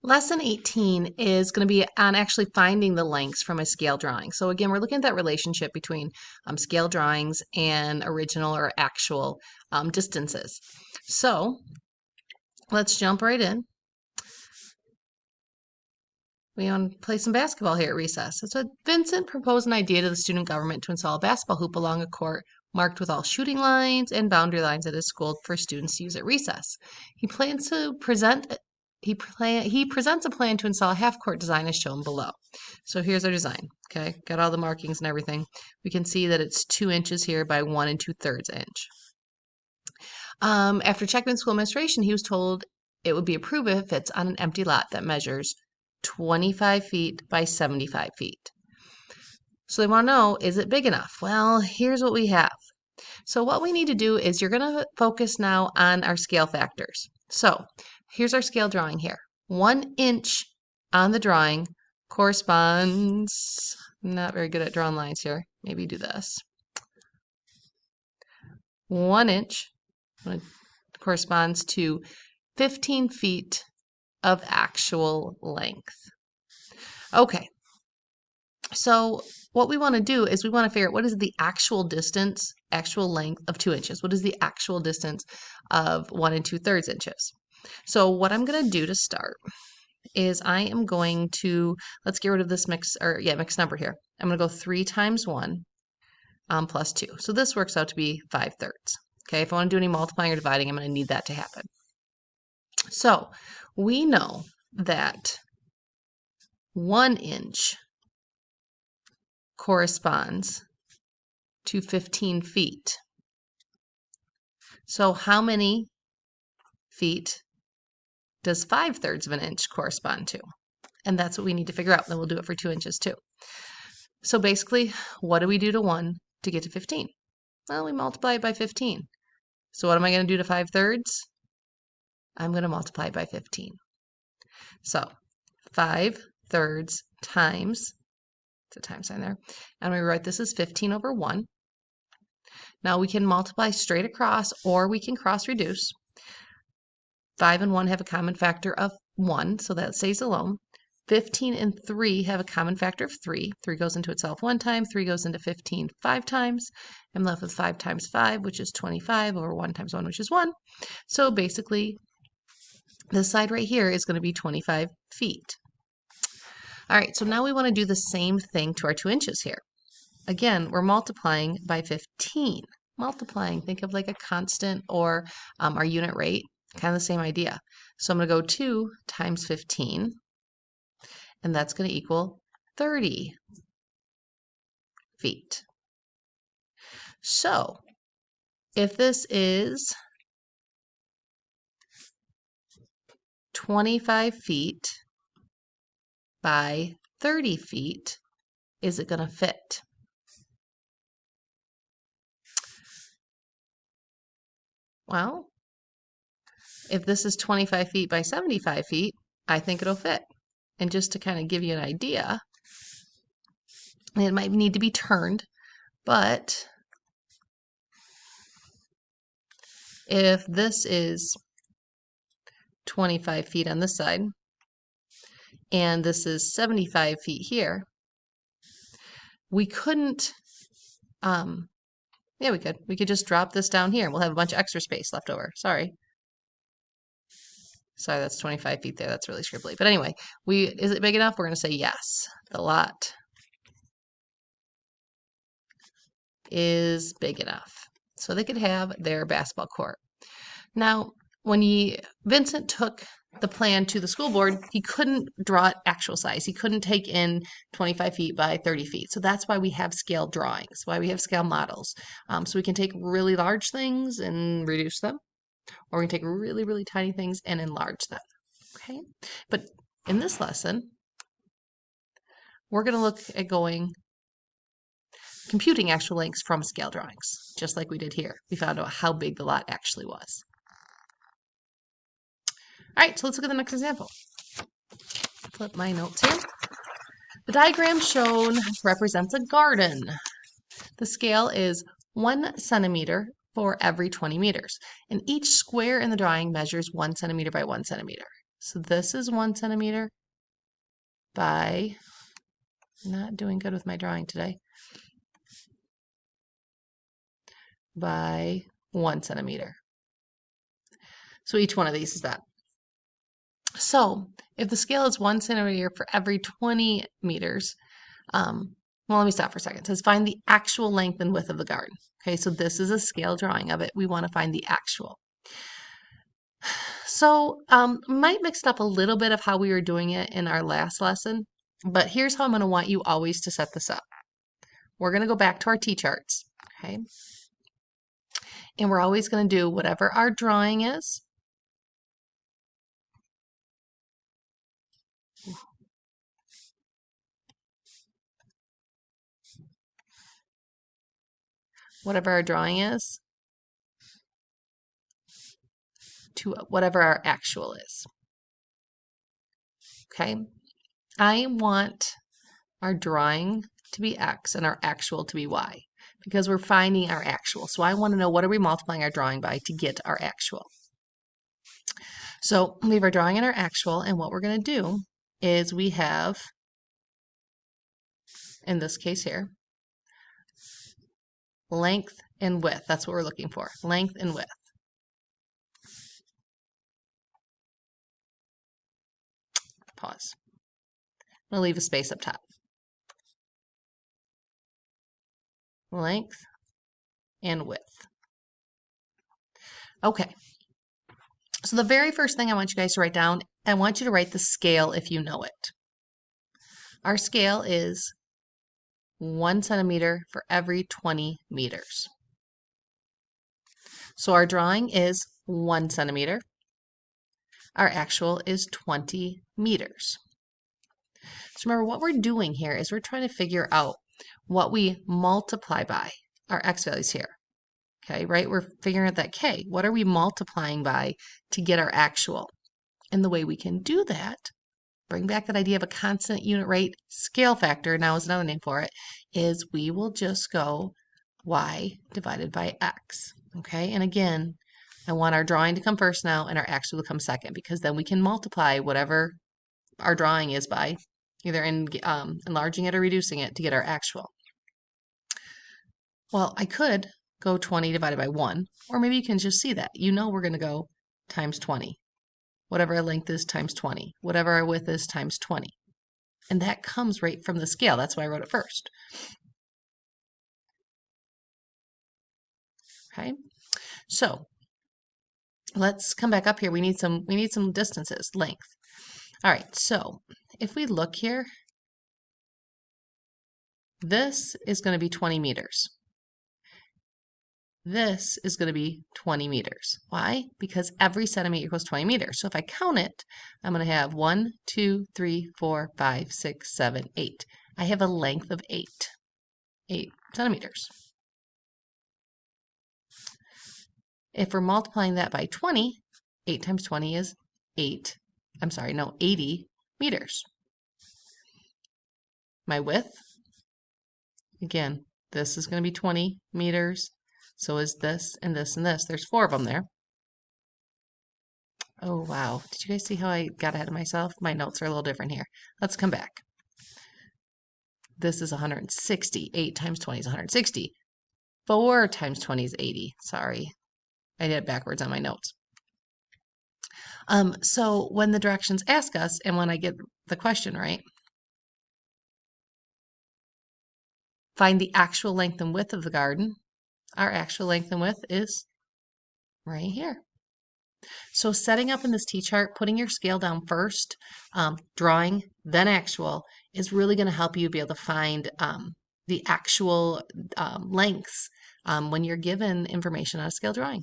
Lesson 18 is going to be on actually finding the lengths from a scale drawing. So again, we're looking at that relationship between scale drawings and original or actual distances. So let's jump right in. We want to play some basketball here at recess. So Vincent proposed an idea to the student government to install a basketball hoop along a court marked with all shooting lines and boundary lines at his school for students to use at recess. He plans to present he presents a plan to install a half-court design as shown below. So here's our design. Okay, got all the markings and everything. We can see that it's 2 inches here by 1 2/3 inch. After checking with school administration, he was told it would be approved if it's on an empty lot that measures 25 feet by 75 feet. So they want to know, is it big enough? Well, here's what we have. So what we need to do is you're going to focus now on our scale factors. So here's our scale drawing here. 1 inch on the drawing corresponds, I'm not very good at drawing lines here. Maybe do this. 1 inch corresponds to 15 feet of actual length. Okay, so what we want to do is we want to figure out what is the actual distance, actual length of 2 inches. What is the actual distance of 1 2/3 inches? So what I'm going to do to start is I am going to, let's get rid of this mixed number here. I'm going to go 3 times 1 plus 2. So this works out to be 5/3. Okay, if I want to do any multiplying or dividing, I'm going to need that to happen. So we know that 1 inch corresponds to 15 feet. So how many feet does 5/3 of an inch correspond to? And that's what we need to figure out. Then we'll do it for 2 inches too. So basically, what do we do to 1 to get to 15? Well, we multiply it by 15. So what am I going to do to 5/3? I'm going to multiply it by 15. So 5/3 times, it's a times sign there, and we write this as 15 over 1. Now we can multiply straight across or we can cross reduce. 5 and 1 have a common factor of 1, so that stays alone. 15 and 3 have a common factor of 3. 3 goes into itself 1 time, 3 goes into 15 5 times. I'm left with 5 times 5, which is 25, over 1 times 1, which is 1. So basically, this side right here is going to be 25 feet. All right, so now we want to do the same thing to our 2 inches here. Again, we're multiplying by 15. Multiplying, think of like a constant or our unit rate, kind of the same idea. So I'm going to go 2 times 15, and that's going to equal 30 feet. So if this is 25 feet by 30 feet, is it going to fit? Well, if this is 25 feet by 75 feet, I think it'll fit. And just to kind of give you an idea, it might need to be turned, but if this is 25 feet on this side, and this is 75 feet here, we couldn't, yeah, we could. We could just drop this down here. We'll have a bunch of extra space left over. Sorry, that's 25 feet there. That's really scribbly. But anyway, is it big enough? We're going to say yes. The lot is big enough. So they could have their basketball court. Now, when Vincent took the plan to the school board, he couldn't draw it actual size. He couldn't take in 25 feet by 30 feet. So that's why we have scale drawings, why we have scale models. So we can take really large things and reduce them, or we can take really, really tiny things and enlarge them. Okay, but in this lesson, we're going to look at computing actual lengths from scale drawings, just like we did here. We found out how big the lot actually was. All right, so let's look at the next example. Flip my notes here. The diagram shown represents a garden. The scale is 1 centimeter for every 20 meters, and each square in the drawing measures 1 centimeter by 1 centimeter. So this is 1 centimeter by, not doing good with my drawing today, by 1 centimeter. So each one of these is that. So if the scale is 1 centimeter for every 20 meters, well, let me stop for a second. It says find the actual length and width of the garden. Okay, so this is a scale drawing of it. We want to find the actual. So might mix up a little bit of how we were doing it in our last lesson, but here's how I'm going to want you always to set this up. We're going to go back to our T-charts, okay? And we're always going to do whatever our drawing is. Whatever our drawing is to whatever our actual is. Okay? I want our drawing to be X and our actual to be Y because we're finding our actual. So I want to know what are we multiplying our drawing by to get our actual. So we have our drawing and our actual, and what we're going to do is we have, in this case here, length and width. That's what we're looking for, length and width. Pause. I'm going to leave a space up top. Length and width. Okay. So the very first thing I want you guys to write down, I want you to write the scale if you know it. Our scale is 1 centimeter for every 20 meters. So our drawing is 1 centimeter. Our actual is 20 meters. So remember, what we're doing here is we're trying to figure out what we multiply by, our x values here. Okay, right? We're figuring out that k. What are we multiplying by to get our actual? And the way we can do that, bring back that idea of a constant unit rate scale factor, now is another name for it, is we will just go y divided by x. Okay, and again, I want our drawing to come first now and our actual to come second, because then we can multiply whatever our drawing is by, either in enlarging it or reducing it to get our actual. Well, I could go 20 divided by 1, or maybe you can just see that. You know we're going to go times 20. Whatever our length is times 20. Whatever our width is times 20. And that comes right from the scale. That's why I wrote it first. Okay, so let's come back up here. We need some distances, length. All right, so if we look here, this is going to be 20 meters. This is going to be 20 meters. Why? Because every centimeter equals 20 meters. So if I count it, I'm going to have 1, 2, 3, 4, 5, 6, 7, 8. I have a length of 8 centimeters. If we're multiplying that by 20, 8 times 20 is 80 meters. My width, again, this is going to be 20 meters. So is this and this and this. There's 4 of them there. Oh, wow. Did you guys see how I got ahead of myself? My notes are a little different here. Let's come back. This is 160. 8 times 20 is 160. 4 times 20 is 80. Sorry. I did it backwards on my notes. So when the directions ask us, and when I get the question right, find the actual length and width of the garden. Our actual length and width is right here. So setting up in this T-chart, putting your scale down first, drawing, then actual, is really going to help you be able to find the actual lengths when you're given information on a scale drawing.